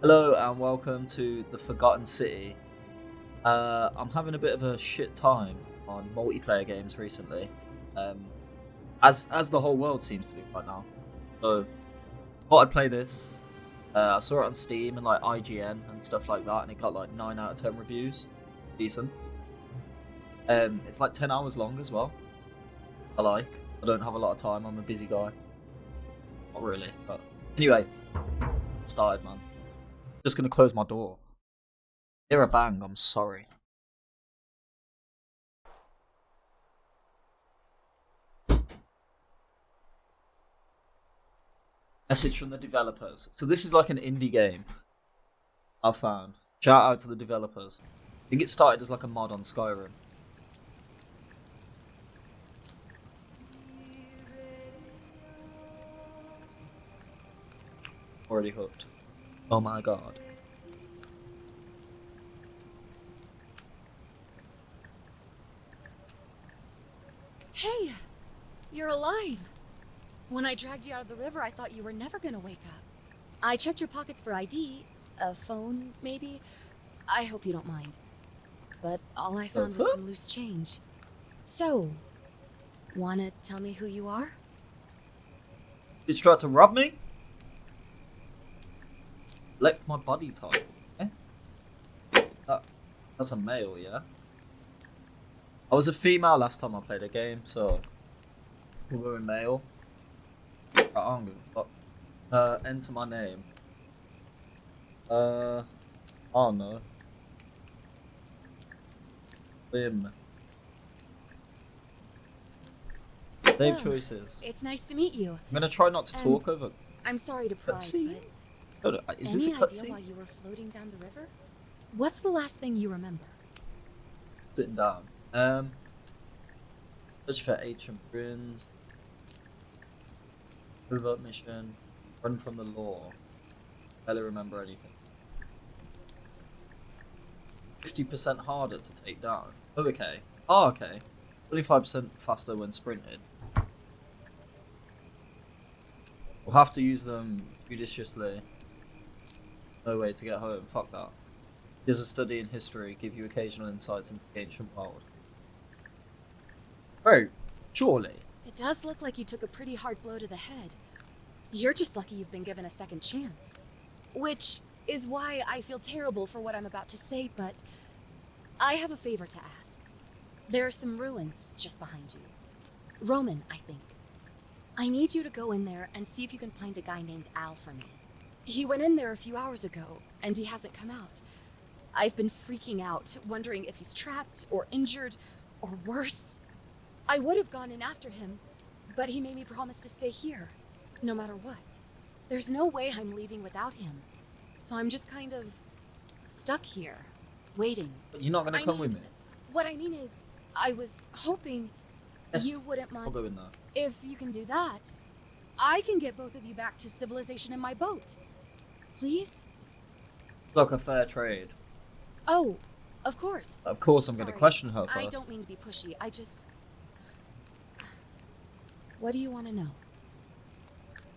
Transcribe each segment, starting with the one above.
Hello and welcome to the Forgotten City. I'm having a bit of a shit time on multiplayer games recently, as the whole world seems to be right now. So, thought I'd play this. I saw it on Steam and like IGN and stuff like that, and it got like 9 out of 10 reviews. Decent. It's like 10 hours long as well. I don't have a lot of time. I'm a busy guy. Not really, but anyway, started, man. Just gonna close my door. Hear a bang, I'm sorry. Message from the developers. So this is like an indie game I found. Shout out to the developers. I think it started as like a mod on Skyrim. Already hooked. Oh my god. Hey, you're alive. When I dragged you out of the river, I thought you were never gonna wake up. I checked your pockets for ID, a phone, maybe. I hope you don't mind. But all I found was some loose change. So, wanna tell me who you are? Did you try to rob me? Select my body type. Eh? That's a male, yeah? I was a female last time I played a game, so we're going male. I don't give a fuck. Enter my name. I don't know. Lim. Save choices. It's nice to meet you. I'm gonna try not to talk over. I'm sorry to pry, Cutscene? but Is this a any idea cutscene? why you were floating down the river? What's the last thing you remember? Sitting down. Search for ancient ruins. Move up mission. Run from the law. Barely remember anything. 50% harder to take down. Oh, okay. Oh, okay. 25% faster when sprinted. We'll have to use them judiciously. No way to get home. Fuck that. Here's a study in history. Give you occasional insights into the ancient world. Bro, surely. It does look like you took a pretty hard blow to the head. You're just lucky you've been given a second chance. Which is why I feel terrible for what I'm about to say, but I have a favor to ask. There are some ruins just behind you. Roman, I think. I need you to go in there and see if you can find a guy named Al for me. He went in there a few hours ago, and he hasn't come out. I've been freaking out, wondering if he's trapped or injured or worse. I would have gone in after him, but he made me promise to stay here, no matter what. There's no way I'm leaving without him, so I'm just kind of stuck here, waiting. But you're not gonna come with me? What I mean is, I was hoping you wouldn't mind. I'll go in there. If you can do that, I can get both of you back to civilization in my boat. Please? Look, a fair trade. Oh, of course. Of course I'm gonna Sorry, question her first. I don't mean to be pushy, I just... What do you want to know?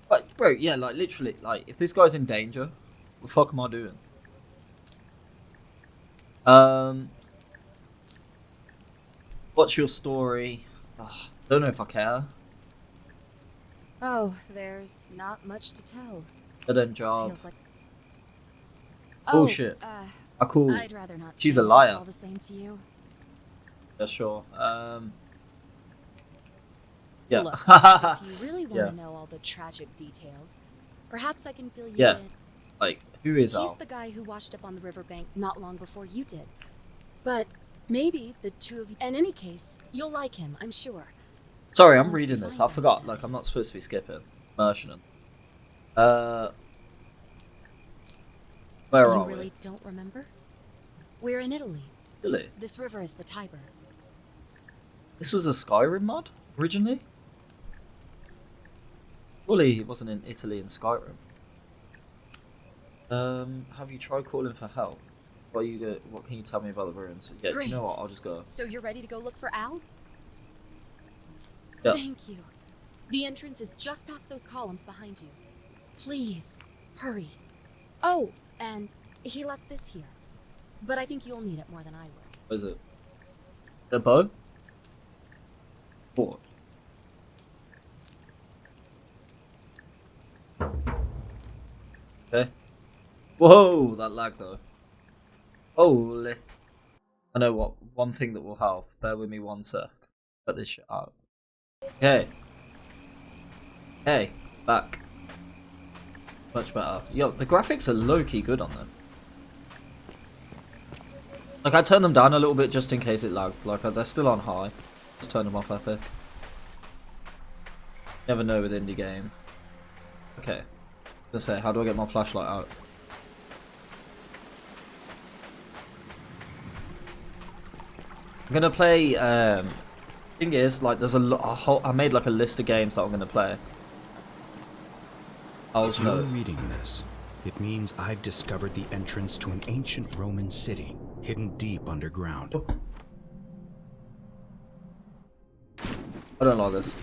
Like, bro, yeah, like, literally, like, if this guy's in danger, what the fuck am I doing? What's your story? Ugh, don't know if I care. Oh, there's not much to tell. Dead end job. Feels like... Bullshit. Cool. I'd rather not. She's say a liar. it's all the same to you. Yeah, sure. Yeah. Look, if you really want to know all the tragic details, perhaps I can fill you in. Like, who is He's Al? the guy who washed up on the riverbank not long before you did. But maybe the two of you... In any case, you'll like him, I'm sure. Sorry, I'm Once reading you this. find I forgot. out, Like, that I'm is. not supposed to be skipping. Immersion. Where You are really don't remember? We're in Italy. we? Really? This river is the Tiber. This was a Skyrim mod, originally? Surely it wasn't in Italy in Skyrim. Have you tried calling for help? What can you tell me about the ruins? Yeah, Great. you know what, I'll just go. So you're ready to go look for Al? Yeah. Thank you. The entrance is just past those columns behind you. Please, hurry. Oh, And he left this here. But I think you'll need it more than I will. What is it? The bow? What? Okay. Whoa, that lag though. Holy. I know what, one thing that will help. Bear with me one sec. Put this shit out. Okay. Hey, back. Much better. Yo, the graphics are low-key good on them. Like, I turned them down a little bit just in case it lagged. Like, they're still on high. Just turn them off epic. Never know with indie game. Okay. Let's say, how do I get my flashlight out? I'm gonna play, thing is, like, there's I made like a list of games that I'm gonna play. If you're reading this, it means I've discovered the entrance to an ancient Roman city, hidden deep underground. I don't like this.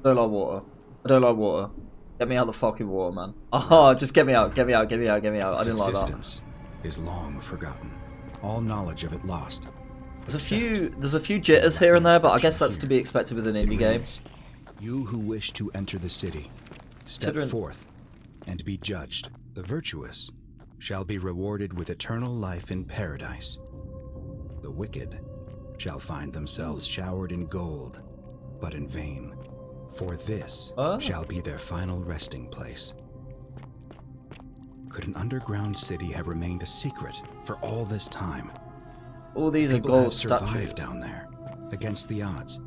I don't like water. I don't like water. Get me out the fucking water, man. Oh, just get me out, get me out, get me out, get me out. I didn't like that. Its existence is long forgotten. All knowledge of it lost. There's a few jitters here and there, but I guess that's to be expected with an indie game. You who wish to enter the city, step forth and be judged. The virtuous shall be rewarded with eternal life in paradise. The wicked shall find themselves showered in gold, but in vain, for this shall be their final resting place. Could an underground city have remained a secret for all this time? All these are gold statues. Survived down there against the odds.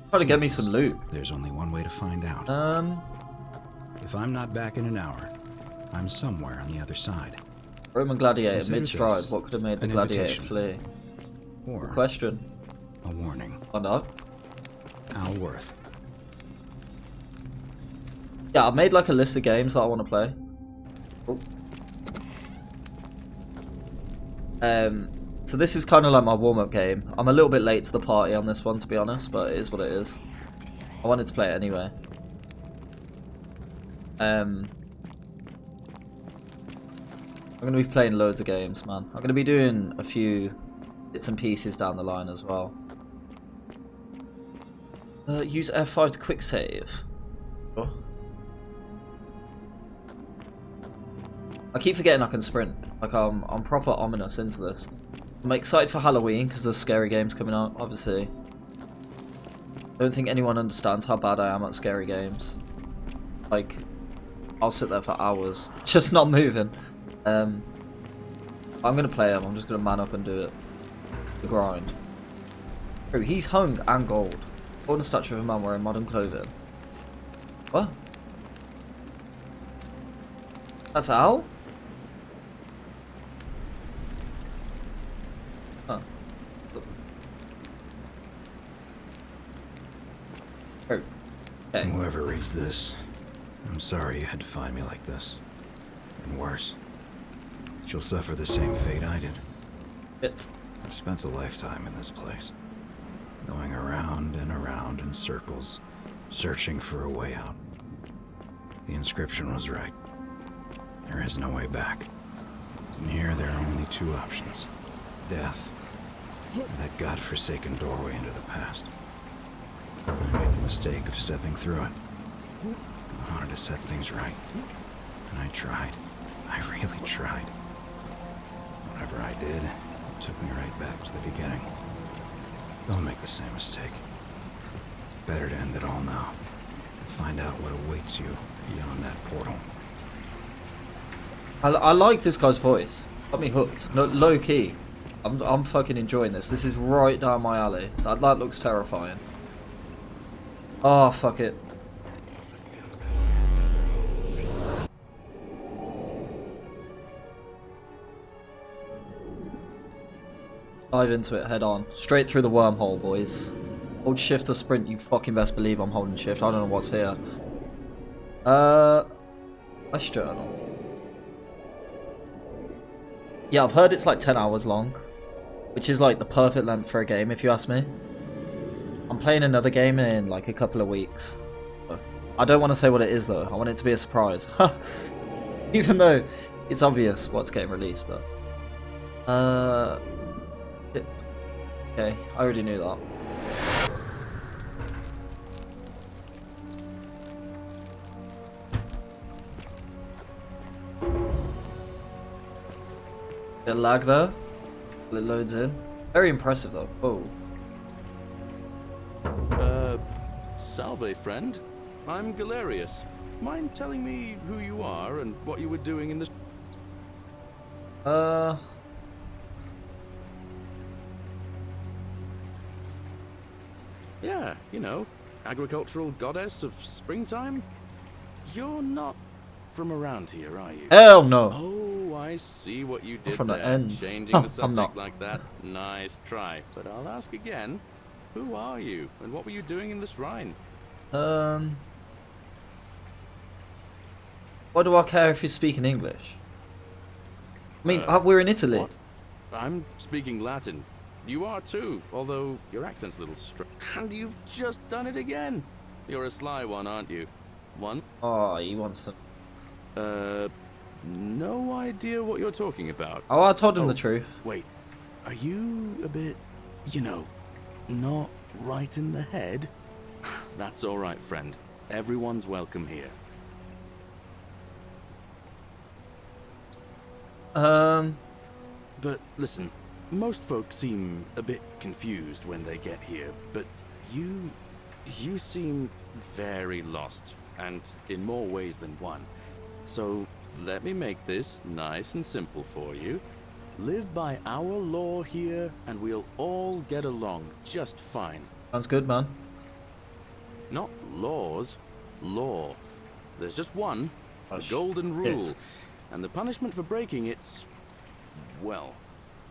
Try to get me some loot. There's only one way to find out. If I'm not back in an hour, I'm somewhere on the other side. Roman gladiator, Consider mid-stride. this What could have made the an gladiator invitation. flee? Or Good question. a warning. Oh no. Al Worth. Yeah, I've made like a list of games that I want to play. Oh. So this is kind of like my warm-up game. I'm a little bit late to the party on this one, to be honest, but it is what it is. I wanted to play it anyway. I'm going to be playing loads of games, man. I'm going to be doing a few bits and pieces down the line as well. Use F5 to quick save. Oh. I keep forgetting I can sprint. Like I'm proper ominous into this. I'm excited for Halloween because there's scary games coming out, obviously. I don't think anyone understands how bad I am at scary games. Like, I'll sit there for hours, just not moving. I'm gonna play them, I'm just gonna man up and do it. The grind. Oh, he's hung and gold. Golden statue of a man wearing modern clothing. What? That's Al? Huh. Oh. Okay. Whoever reads this, I'm sorry you had to find me like this. And worse, you'll suffer the same fate I did. I've spent a lifetime in this place, going around and around in circles, searching for a way out. The inscription was right. There is no way back. And here there are only two options. Death, and that godforsaken doorway into the past. I made the mistake of stepping through it. I wanted to set things right. And I tried. I really tried. Whatever I did, it took me right back to the beginning. Don't make the same mistake. Better to end it all now. And find out what awaits you beyond that portal. I like this guy's voice. Got me hooked. No, low key. I'm fucking enjoying this. This is right down my alley. That looks terrifying. Oh, fuck it. Dive into it head on. Straight through the wormhole, boys. Hold shift to sprint, you fucking best believe I'm holding shift. I don't know what's here. Quest journal. Yeah, I've heard it's like 10 hours long, which is like the perfect length for a game if you ask me. I'm playing another game in like a couple of weeks. I don't want to say what it is though. I want it to be a surprise. Even though it's obvious what's getting released, but okay, I already knew that. Bit of lag there. It loads in. Very impressive though. Oh. Salve, friend. I'm Galerius. Mind telling me who you are and what you were doing in this? Yeah, you know, agricultural goddess of springtime. You're not from around here, are you? Hell no. Oh, I see what you did From the there. ends. Changing the I'm not. subject like that. Nice try. But I'll ask again. Who are you, and what were you doing in the shrine? Why do I care if you're speaking English? I mean, we're in Italy. What? I'm speaking Latin. You are too, although your accent's a little strange. And you've just done it again. You're a sly one, aren't you? One? Oh, he wants to. No idea what you're talking about. Oh, I told him the truth. Wait, are you a bit, you know, not right in the head? That's all right, friend. Everyone's welcome here. But listen, most folks seem a bit confused when they get here, but you seem very lost, and in more ways than one. So let me make this nice and simple for you. Live by our law here, and we'll all get along just fine. Sounds good, man. Not laws, law. There's just one, Oh, the golden rule. shit. And the punishment for breaking it's, well,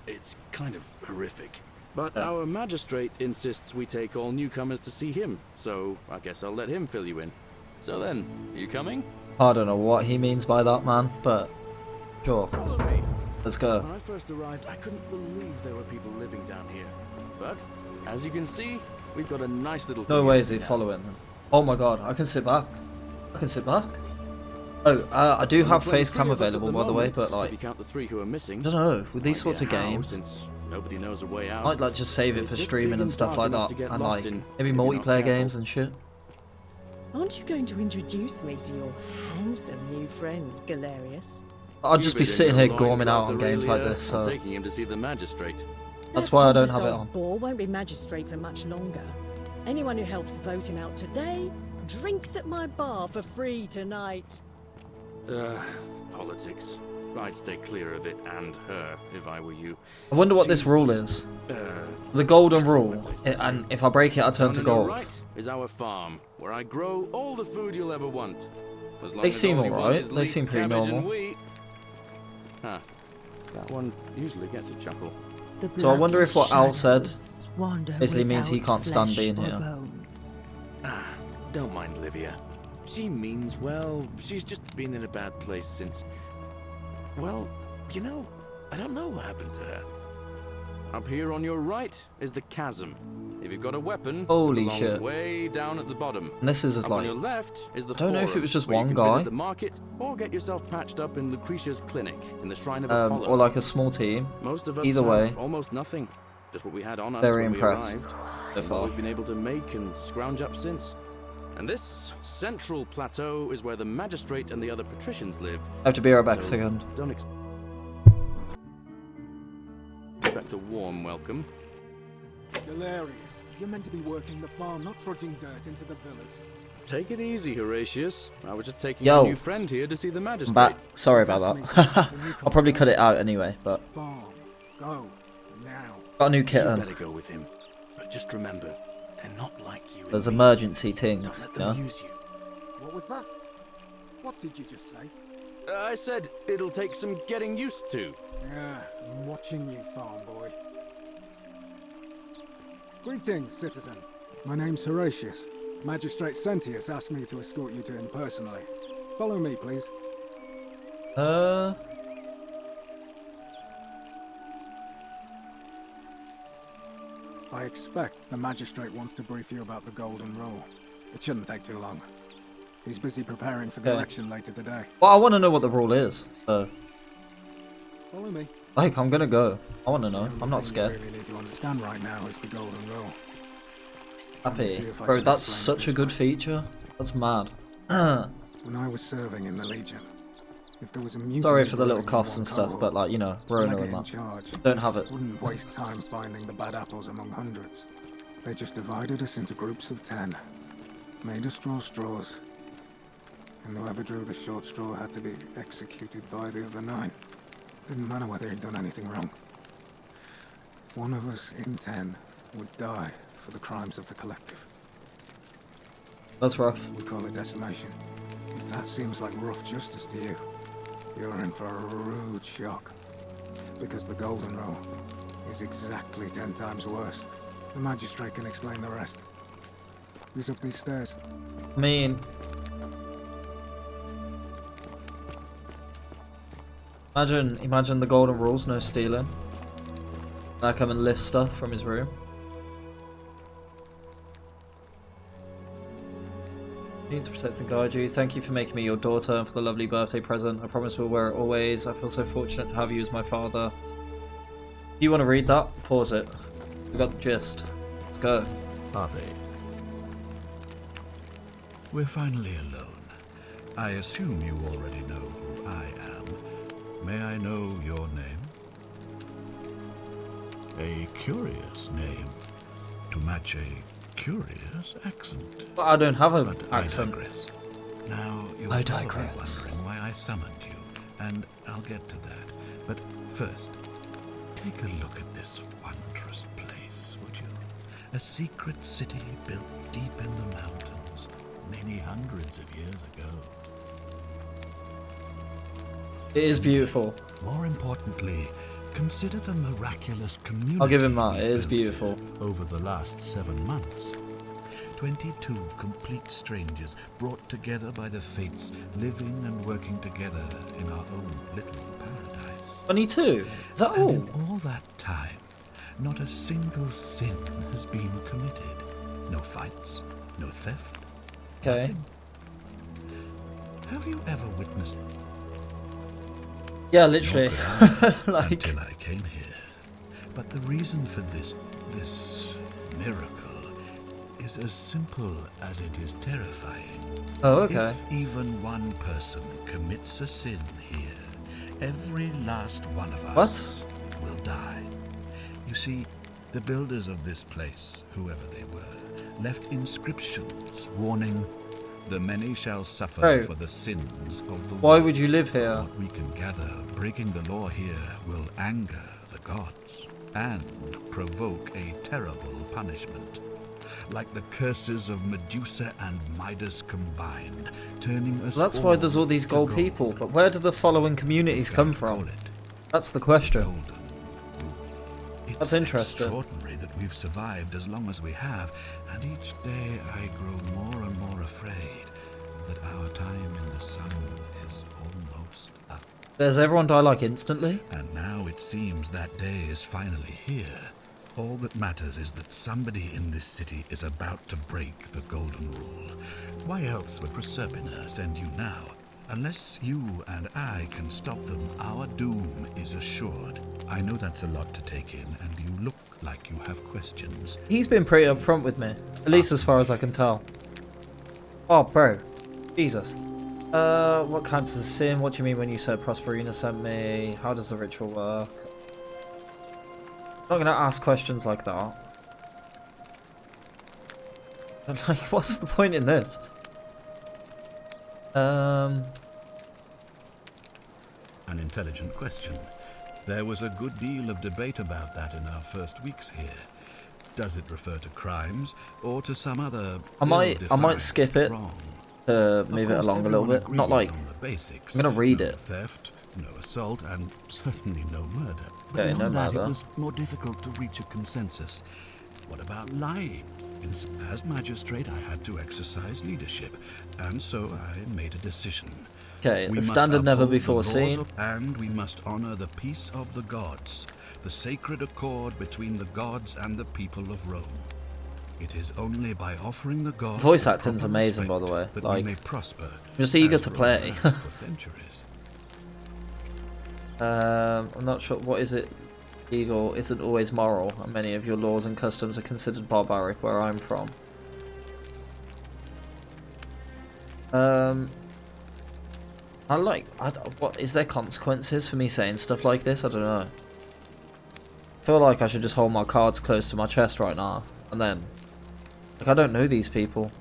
it's kind of horrific. But Yes. our magistrate insists we take all newcomers to see him, so I guess I'll let him fill you in. So then, you coming? I don't know what he means by that, man, but sure. Follow me. Let's go. When I first arrived, I couldn't believe there were people living down here. But, as you can see, we've got a nice little No way is he community now. following. Oh my god, I can sit back. I can sit back. Oh, I do have There's face three cam of us at available, by the way, moment, but if like, you count the 3 who are missing. I don't know, with these No sorts of idea how, games, since nobody knows a way out. I might like just save it It's for just streaming big and and stuff dark like enough that, to get and lost like in maybe if you're not multiplayer careful. games and shit. Aren't you going to introduce me to your handsome new friend, Galerius? I'll just be Cupid in sitting your here gorming out on loincloth, games like Aurelia. this, I'm so taking him to see the magistrate. that's That why I don't have it pompous on. old bore won't be magistrate for much longer. Anyone who helps vote him out today drinks at my bar for free tonight. Politics. I'd stay clear of it and her if I were you. I wonder what this She's, rule is. Uh, The golden that's not rule, my place to say. and if I break it, I turn Down to on your gold. right is our farm, where I grow all the food you'll ever want. As long They as seem all you want alright. is They leek, seem pretty cabbage, and normal. wheat. Huh. That one usually gets a chuckle. So I wonder if what Al said wander basically means he without can't stand flesh being or here. bone. Don't mind Livia. She means well. She's just been in a bad place since... Well, you know, I don't know what happened to her. Up here on your right is the chasm. If you've got a weapon, Holy it belongs shit. way down at the bottom. And this is Up on like, your left is the I don't know if it forum, was just where you one can visit guy. the market or get yourself patched up in Lucretia's clinic in the Shrine of Apollo. or like a small team. Most of us either have way. almost nothing. Just what we had on us Very when impressed we arrived. so And what far. we've been able to make and scrounge up since. And this central plateau is where the magistrate and the other patricians live. I have to be right back a So second. Don't expect a warm welcome. Galerius, you're meant to be working the farm, not trudging dirt into the villas. Take it easy, Horatius. I was just taking Yo. a new friend here to see the I'm magistrate. back. Sorry about that. I'll probably cut it out anyway, but Farm, go, now. got a new You kitten. better go with him. But just remember, they're not like you. There's and me. emergency Don't things, let you them know? use you. What was that? What did you just say? I said it'll take some getting used to. Yeah, I'm watching you, farm boy. Greetings, citizen. My name's Horatius. Magistrate Sentius asked me to escort you to him personally. Follow me, please. I expect the magistrate wants to brief you about the Golden Rule. It shouldn't take too long. He's busy preparing for the Okay. election later today. Well, I want to know what the rule is, so Follow me. Like, I'm gonna go. I wanna The know. only I'm not thing you scared. really need to understand right now is the golden rule. Happy. See if I Bro, can that's explain it such a this good way. feature. That's mad. When I was serving in the Legion, if there was a mutiny Sorry for the little brewing in coughs one and stuff, cohort, but like, you know, when I Rona get and in that. charge, Don't have it. wouldn't waste time finding the bad apples among hundreds. They just divided us into groups of 10, made us draw straws, and whoever drew the short straw had to be executed by the other 9. Didn't matter whether he'd done anything wrong. One of us in 10 would die for the crimes of the collective. That's rough. We call it decimation. If that seems like rough justice to you, you're in for a rude shock. Because the golden rule is exactly 10 times worse. The magistrate can explain the rest. Who's up these stairs? I mean, imagine the golden rules, no stealing. And I come and lift stuff from his room. Need to protect and guide you. Thank you for making me your daughter and for the lovely birthday present. I promise we'll wear it always. I feel so fortunate to have you as my father. If you want to read that, pause it. We got the gist. Let's go. Harvey. We're finally alone. I assume you already know who I am. May I know your name? A curious name to match a curious accent. But I don't have an But accent. I digress. Now, you're I probably digress. wondering why I summoned you, and I'll get to that. But first, take a look at this wondrous place, would you? A secret city built deep in the mountains, many hundreds of years ago. It is beautiful. More importantly, consider the miraculous community. I'll give him that. we've It is built beautiful. here over the last 7 months. 22 complete strangers brought together by the fates, living and working together in our own little paradise. 22? Is that And all? in all that time, not a single sin has been committed. No fights, no theft. Okay. Nothing. Have you ever witnessed Yeah, literally. like, until I came here? But the reason for this miracle is as simple as it is terrifying. oh, okay. If even one person commits a sin here, every last one of us will die. You see, the builders of this place, whoever they were, left inscriptions warning, "The many shall suffer Bro, for the sins of the Why world." would you live here? What we can gather, breaking the law here will anger the gods and provoke a terrible punishment. Like the curses of Medusa and Midas combined, turning us That's why there's all these to gold people. But where do the following communities come Call from? it That's the question. golden rule. It's That's interesting. extraordinary that we've survived as long as we have, and each day I grow more and more afraid that our time in the sun is almost up. Does everyone die like instantly? And now it seems that day is finally here. All that matters is that somebody in this city is about to break the golden rule. Why else would Proserpina send you now? Unless you and I can stop them, our doom is assured. I know that's a lot to take in, and you look like you have questions. He's been pretty upfront with me. At least as far as I can tell. Oh, bro. Jesus. What counts as a sin? What do you mean when you said Prosperina sent me? How does the ritual work? I'm not gonna ask questions like that. And like, what's the point in this? An intelligent question. There was a good deal of debate about that in our first weeks here. Does it refer to crimes or to some other I might skip it. wrong? Move it along a little bit. Not like Basics. I'm gonna read No it. theft, no assault, and certainly no murder. But Okay, no beyond that, murder. it was more difficult to reach a consensus. What about lying? As magistrate, I had to exercise leadership, and so I made a decision. Okay, We a must standard never uphold the before laws seen. and we must honor the peace of the gods, the sacred accord between the gods and the people of Rome. It is only by offering the gods Voice the acting's proper amazing, by respect the way. that Like, we may prosper. just eager as to Rome play. has for centuries. I'm not sure. What is it? Legal isn't always moral, and many of your laws and customs are considered barbaric where I'm from. What is there consequences for me saying stuff like this? I don't know. I feel like I should just hold my cards close to my chest right now, and then, like, I don't know these people.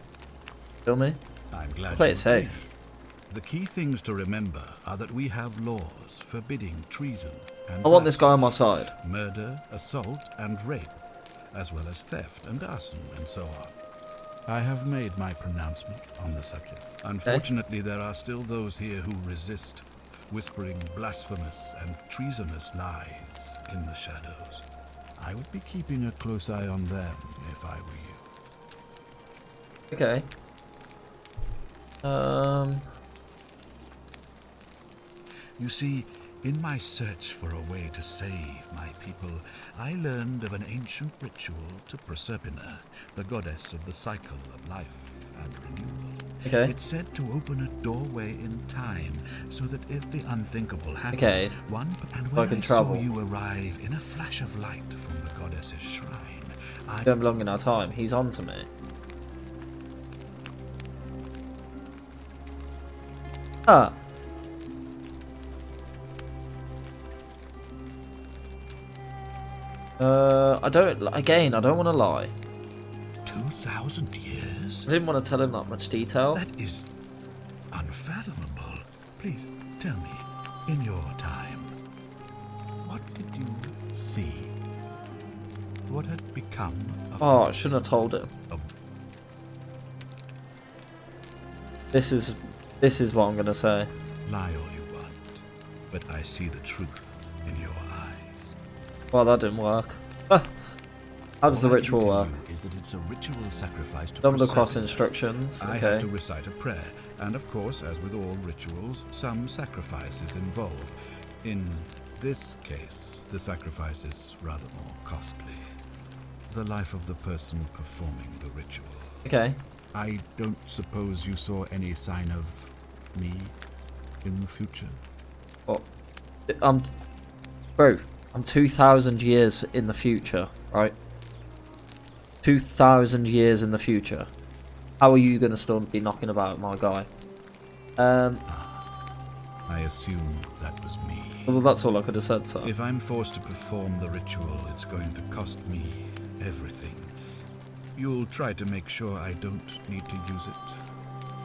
Feel me? I'm glad Play you it safe. agree. The key things to remember are that we have laws forbidding treason and I want this guy on my side. murder, assault, and rape, as well as theft and arson and so on. I have made my pronouncement on the subject. Unfortunately, there are still those here who resist, whispering blasphemous and treasonous lies in the shadows. I would be keeping a close eye on them if I were you. Okay. You see, in my search for a way to save my people, I learned of an ancient ritual to Proserpina, the goddess of the cycle of life and renewal. Okay. It's said to open a doorway in time, so that if the unthinkable happens, Okay. and I when can I travel. saw you arrive in a flash of light from the goddess's shrine, I Don't belong in our time. He's on to me. Ah. I don't. Again, I don't want to lie. 2,000 years? I didn't want to tell him that much detail. That is unfathomable. Please tell me, in your time, what did you see? What had become of Oh, I shouldn't have told him. of- This is what I'm gonna say. Lie all you want, but I see the truth in your eyes. Well, that didn't work. How does the All I can ritual tell work? you is that it's a ritual sacrifice to Stumbled across Proserpina. instructions. I have to Okay. recite a prayer, and of course, as with all rituals, some sacrifice is involved. In this case, the sacrifice is rather more costly. The life of the person performing the ritual. Okay. I don't suppose you saw any sign of me in the future? Well, bro, I'm 2,000 years in the future, right? 2,000 years in the future. How are you gonna still be knocking about my guy? I assume that was me. Well, that's all I could have said, so. If I'm forced to perform the ritual, it's going to cost me everything. You'll try to make sure I don't need to use it?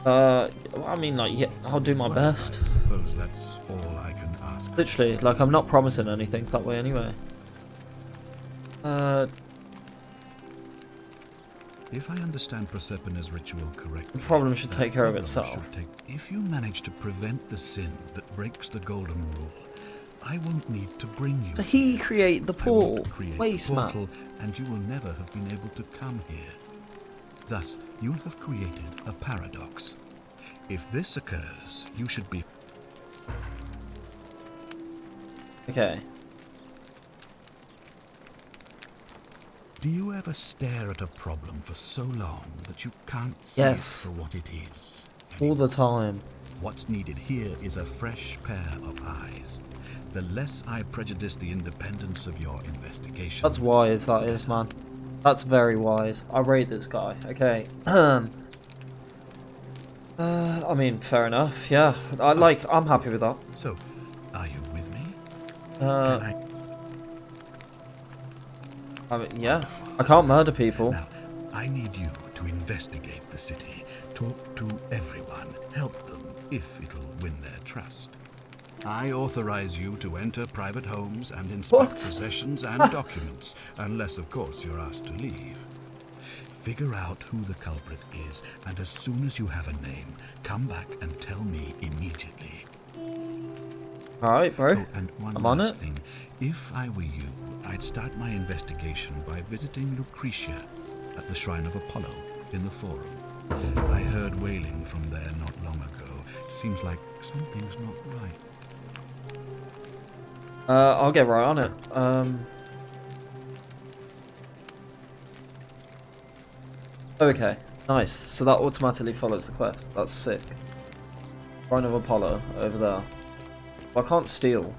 I mean, like, yeah, I'll do my Well, best. I suppose that's all I can ask. Literally, like, I'm not promising anything that way anyway. If I understand Proserpina's ritual correctly, The problem should that take care of problem itself. should If you manage to prevent the sin that breaks the golden rule, I won't need to bring you. So he created the I won't portal. create Waste the man. portal, and you will never have been able to come here. Thus, you'll have created a paradox. If this occurs, you should be. Okay. Do you ever stare at a problem for so long that you can't see Yes. it for what it is? All the time. What's needed here is a fresh pair of eyes. The less I prejudice the independence of your investigation. That's wise, that is, man. That's very wise. I rate this guy. Okay. I mean, fair enough. Yeah. I'm happy with that. So, are you with me? Uh, Can I mean, yeah. Wonderful. I can't murder people. Now, I need you to investigate the city, talk to everyone, help them if it'll win their trust. I authorize you to enter private homes and inspect What? possessions and documents, unless, of course, you're asked to leave. Figure out who the culprit is, and as soon as you have a name, come back and tell me immediately. Alright, bro. Oh, and one I'm on last it. thing. If I were you, I'd start my investigation by visiting Lucretia at the Shrine of Apollo in the Forum. I heard wailing from there not long ago. Seems like something's not right. I'll get right on it. Okay, nice. So that automatically follows the quest. That's sick. Shrine of Apollo over there. Well, I can't steal.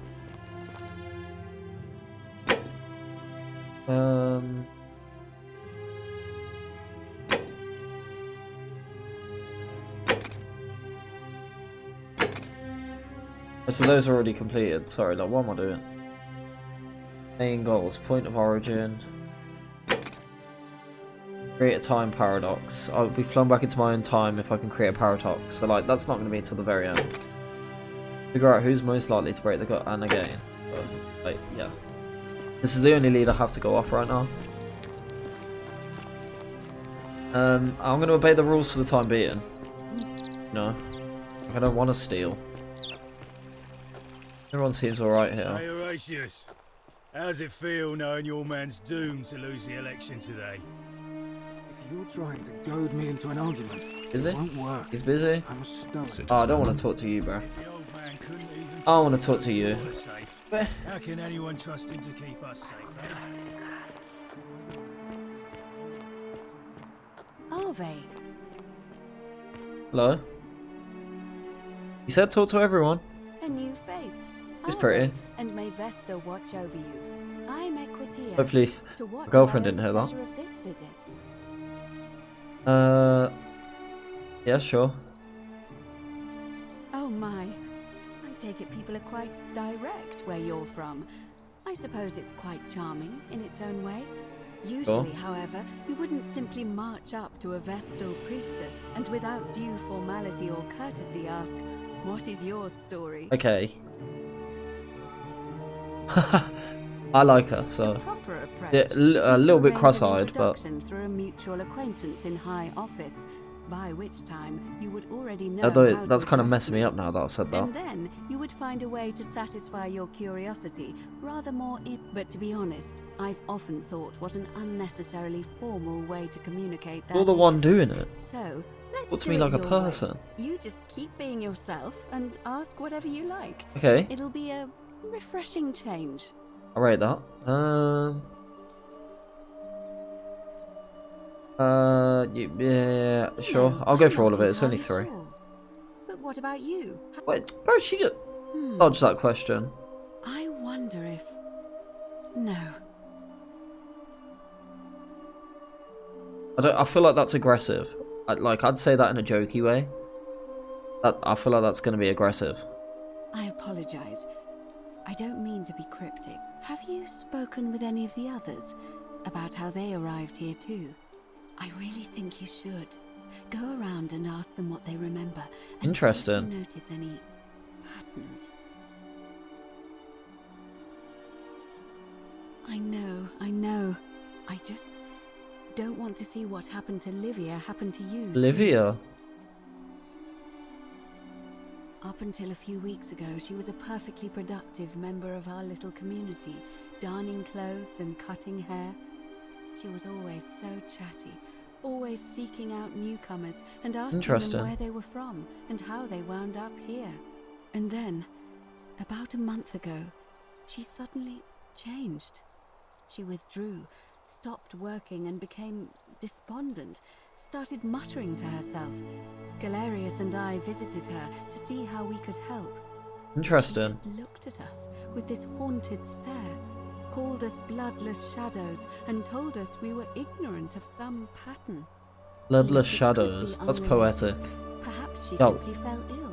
So those are already completed. Sorry, like, what am I doing? Main goals, point of origin. Create a time paradox. I'll be flown back into my own time if I can create a paradox. So, like, that's not going to be until the very end. Figure out who's most likely to break the gut and again. But, like, yeah. This is the only lead I have to go off right now. I'm going to obey the rules for the time being. No. I don't want to steal. Everyone seems alright here. Hey Horatius, how's it feel knowing your man's doomed to lose the election today? If you're trying to goad me into an argument, Is it it? won't work. He's busy? I'm a stoic. Oh, I don't want to talk to you, bro. The old man couldn't even I want to talk to you. keep us safe. How can anyone trust him to keep us safe, eh? Ave. Hello? He said talk to everyone. A new face. He's pretty. And may Vesta watch over you. I'm Equitia. Hopefully To what my girlfriend do I didn't owe hear the that. pleasure of this visit? Yeah, sure. Oh my. I take it people are quite direct where you're from. I suppose it's quite charming in its own way. Usually, however, you wouldn't simply march up to a Vestal priestess and without due formality or courtesy ask, "What is your story?" Okay. I like her, so. The proper approach Yeah, a is to little bit arrange an cross-eyed, but. introduction through a mutual acquaintance in high office, by which time you would already know Although how to that's kind of address messing me up now that I've said that. And then you would find a way to satisfy your curiosity, rather more but to be honest, I've often thought what an unnecessarily formal way to communicate that You're the one is. doing it. So, let's Talk to do me it like a your way. person. You just keep being yourself and ask whatever you like. Okay, It'll be a refreshing change. I'll rate that. Yeah, sure. No, I'll go I'm for all not of it. It's only entirely 3. sure. But what about you? Wait, bro, she just dodged that question. I wonder if... No. I feel like that's aggressive. I'd say that in a jokey way. I feel like that's going to be aggressive. I apologize. I don't mean to be cryptic. Have you spoken with any of the others about how they arrived here too? I really think you should. Go around and ask them what they remember. And Interesting. see if you notice any patterns. I know. I just don't want to see what happened to Livia happen to you. too. Olivia? Up until a few weeks ago, she was a perfectly productive member of our little community, darning clothes and cutting hair. She was always so chatty, always seeking out newcomers and asking Interesting. them where they were from and how they wound up here. And then, about a month ago, she suddenly changed. She withdrew, stopped working and became despondent, started muttering to herself. Galerius and I visited her to see how we could help. Interesting. She just looked at us with this haunted stare, called us bloodless shadows, and told us we were ignorant of some pattern. Bloodless Yet it could be shadows. That's unrelated. poetic. Perhaps she Oh. simply fell ill.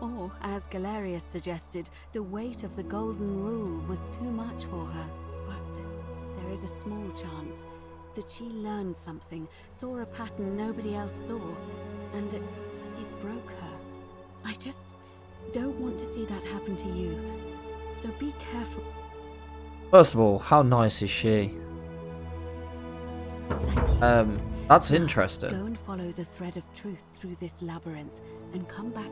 Or, as Galerius suggested, the weight of the Golden Rule was too much for her. But there is a small chance that she learned something, saw a pattern nobody else saw, and that it broke her. I just don't want to see that happen to you. So be careful. First of all, how nice is she? Thank you. That's Now, interesting. Go and follow the thread of truth through this labyrinth and come back.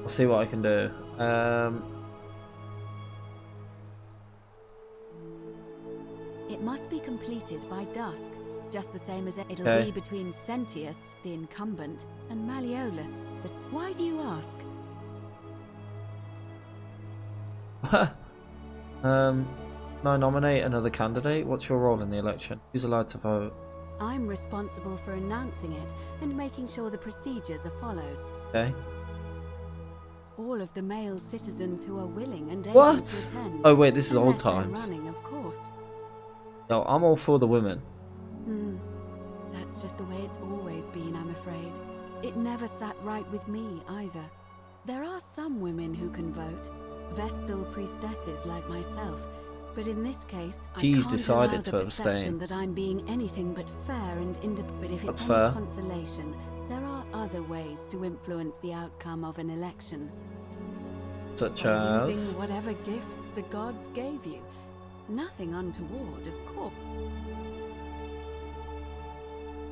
I'll see what I can do. It must be completed by dusk, just the same as it'll Okay. be between Sentius, the incumbent, and Malleolus. Why do you ask? No, nominate another candidate. What's your role in the election? Who's allowed to vote? I'm responsible for announcing it and making sure the procedures are followed. Okay. all of the male citizens who are willing and able to What? attend. Oh wait, this is old Unless they're times. running, of course. No, I'm all for the women. That's just the way it's always been, I'm afraid. It never sat right with me either. There are some women who can vote, Vestal priestesses like myself, but in this case, She's I can't decided allow to the perception abstain. that I'm being anything but fair and independent. But if That's it's fair. any consolation, there are other ways to influence the outcome of an election. Such By as... using whatever gifts the gods gave you. Nothing untoward, of course.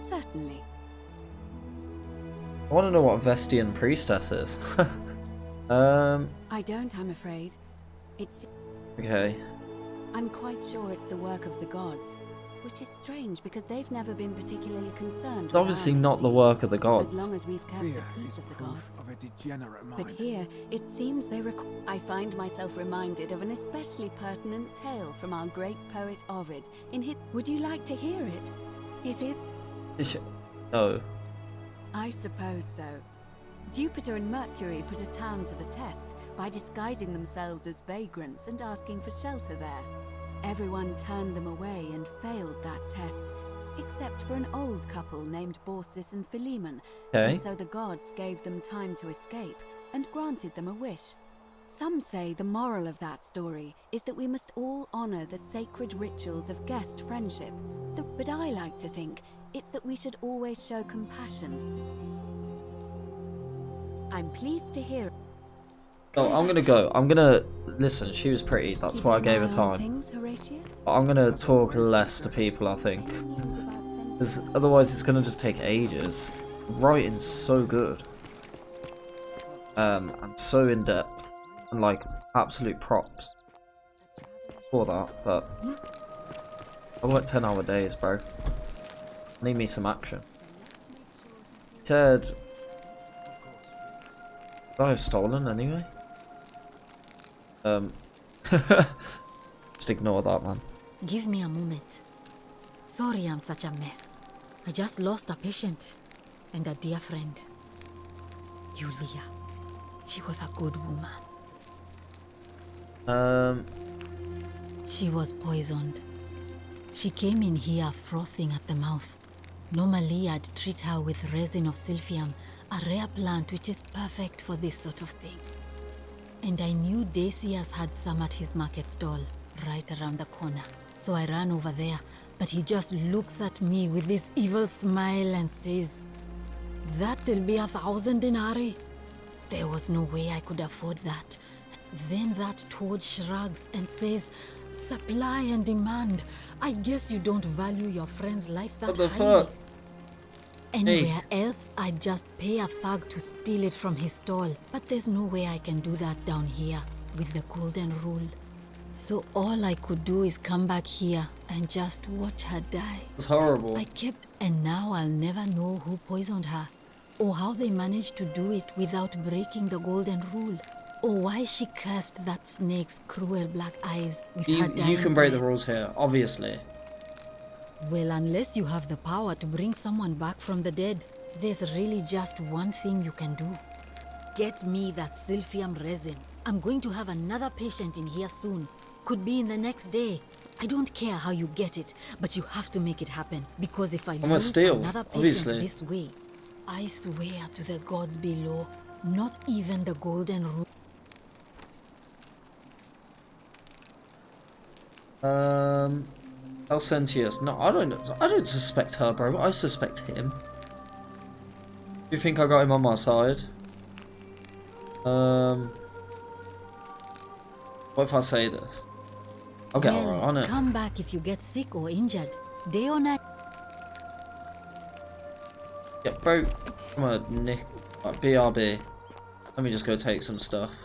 Certainly. I want to know what Vestian priestess is. I don't, I'm afraid. It's... Okay. I'm quite sure it's the work of the gods, which is strange because they've never been particularly concerned. It's obviously not the work of the gods. As long as we've kept Fear the peace is of the proof gods. of a degenerate mind. But here, it seems they I find myself reminded of an especially pertinent tale from our great poet Ovid in his... Would you like to hear it? It is... No. I suppose so. Jupiter and Mercury put a town to the test by disguising themselves as vagrants and asking for shelter there. Everyone turned them away and failed that test, except for an old couple named Baucis and Philemon. Okay. And so the gods gave them time to escape and granted them a wish. Some say the moral of that story is that we must all honor the sacred rituals of guest friendship. But I like to think it's that we should always show compassion. I'm pleased to hear. Oh, I'm gonna go. I'm gonna listen. She was pretty. That's why I gave her time. Things, Horatius? But I'm gonna talk less to people, I think, Any news about because otherwise it's gonna just take ages. Writing's so good, and so in depth, and like absolute props for that. But I work 10-hour days, bro. I need me some action. Ted, did I have stolen anyway? Just ignore that, man. Give me a moment. Sorry I'm such a mess. I just lost a patient and a dear friend. Julia. She was a good woman. She was poisoned. She came in here frothing at the mouth. Normally I'd treat her with resin of silphium, a rare plant which is perfect for this sort of thing. And I knew Decius had some at his market stall, right around the corner. So I ran over there, but he just looks at me with this evil smile and says, "That'll be 1,000 denarii." There was no way I could afford that. Then that toad shrugs and says, "Supply and demand. I guess you don't value your friend's life that What the highly." fuck? Anywhere else, I'd just pay a thug to steal it from his stall. But there's no way I can do that down here with the golden rule. So all I could do is come back here and just watch her die. It's horrible. I kept, and now I'll never know who poisoned her, or how they managed to do it without breaking the golden rule, or why she cursed that snake's cruel black eyes with her dying You can break the breath. rules here, obviously. Well, unless you have the power to bring someone back from the dead, there's really just one thing you can do. Get me that silphium resin. I'm going to have another patient in here soon. Could be in the next day. I don't care how you get it, but you have to make it happen. Because if I gonna lose steal, another patient obviously. this way, I swear to the gods below, not even the golden rule. Alcentius. No, I don't suspect her, bro. I suspect him. Do you think I got him on my side? What if I say this? I'll get alright on it. Come back if you get sick or injured. Day or night. Yeah, bro. Come on, Nick. Like, BRB. Let me just go take some stuff.